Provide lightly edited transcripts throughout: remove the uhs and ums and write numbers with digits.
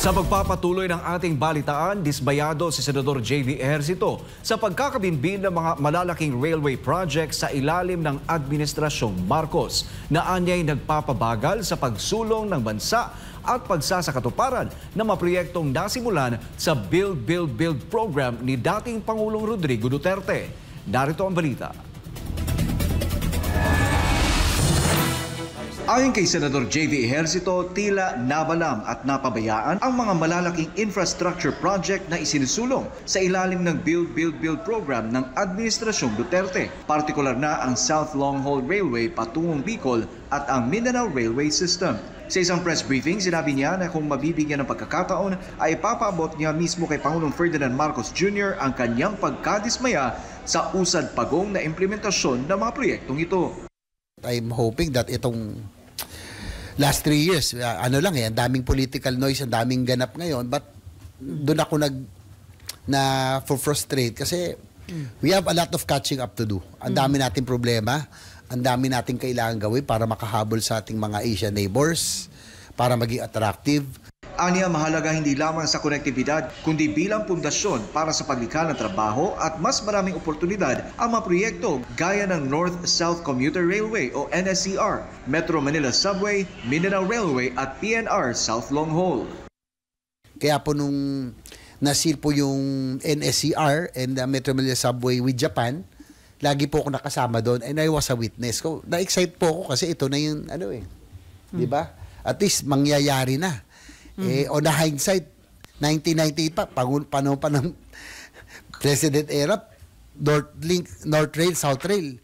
Sa pagpapatuloy ng ating balitaan, disbayado si Senador J.V. Ejercito sa pagkakabinbin ng mga malalaking railway projects sa ilalim ng Administrasyong Marcos na anyay nagpapabagal sa pagsulong ng bansa at pagsasakatuparan ng mga proyektong nasimulan sa Build, Build, Build program ni dating Pangulong Rodrigo Duterte. Narito ang balita. Ayon kay Senador J.V. Ejercito, tila nabalam at napabayaan ang mga malalaking infrastructure project na isinusulong sa ilalim ng Build, Build, Build program ng Administrasyong Duterte. Partikular na ang South Long Haul Railway patungong Bicol at ang Mindanao Railway System. Sa isang press briefing, sinabi niya na kung mabibigyan ng pagkakataon ay ipapaabot niya mismo kay Pangulong Ferdinand Marcos Jr. ang kanyang pagkadismaya sa usad pagong na implementasyon ng mga proyektong ito. I'm hoping that itong last 3 years, ang daming political noise, ang daming ganap ngayon, but doon ako frustrate kasi we have a lot of catching up to do. Ang dami nating problema, ang dami nating kailangan gawin para makahabol sa ating mga Asian neighbors, para maging attractive. Aniya, mahalaga hindi lamang sa konektibidad, kundi bilang pundasyon para sa paglikha ng trabaho at mas maraming oportunidad ang mga proyekto gaya ng North-South Commuter Railway o NSCR, Metro Manila Subway, Mindanao Railway at PNR South Long Haul. Kaya po nung nasil po yung NSCR and Metro Manila Subway with Japan, lagi po ako nakasama doon and I was a witness. Na-excite po ako kasi ito na yung di ba? At least mangyayari na. On the hindsight, 1998 pa, panahon pa ng President era, North Rail, South Rail.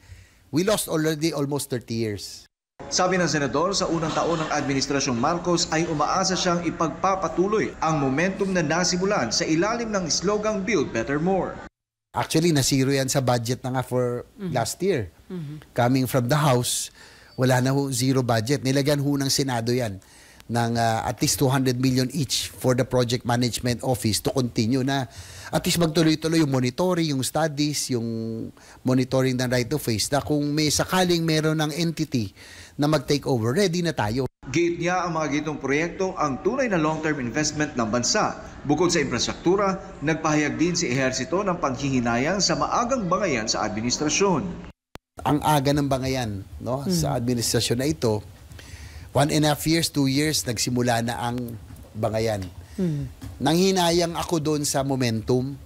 We lost already almost 30 years. Sabi ng Senador, sa unang taon ng Administrasyong Marcos ay umaasa siyang ipagpapatuloy ang momentum na nasimulan sa ilalim ng slogang Build Better More. Actually, nasiro yan sa budget na nga for last year. Coming from the House, wala na zero budget. Nilagyan ng Senado yan ng at least 200 million each for the project management office to continue na at least magtuloy-tuloy yung monitoring, yung studies, yung monitoring ng right of ways na kung may sakaling meron ng entity na mag-take over, ready na tayo. Gate niya ang mga gitong proyekto ang tunay na long-term investment ng bansa. Bukod sa infrastruktura, nagpahayag din si Ejercito ng panghihinayang sa maagang bangayan sa administrasyon. Ang aga ng bangayan sa administrasyon na ito, 1.5 years, 2 years, nagsimula na ang bangayan. Nanghinayang ako doon sa momentum,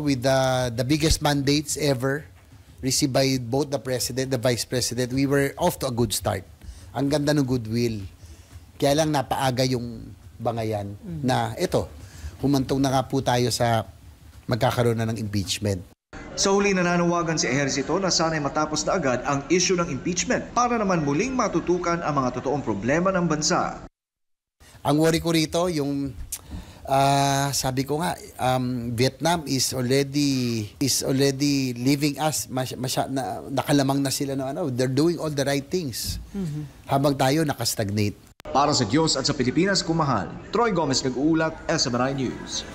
with the biggest mandates ever received by both the President, the Vice President. We were off to a good start. Ang ganda ng goodwill. Kaya lang napaaga yung bangayan na ito, humantong na nga po tayo sa magkakaroon na ng impeachment. Sa huli, nananawagan si Ejercito na sana'y matapos na agad ang issue ng impeachment para naman muling matutukan ang mga totoong problema ng bansa. Ang worry ko rito, yung sabi ko nga, Vietnam is already leaving us, nakalamang na sila they're doing all the right things. Habang tayo nakastagnate. Para sa Diyos at sa Pilipinas, kumahal. Troy Gomez nag-uulat, SMNI News.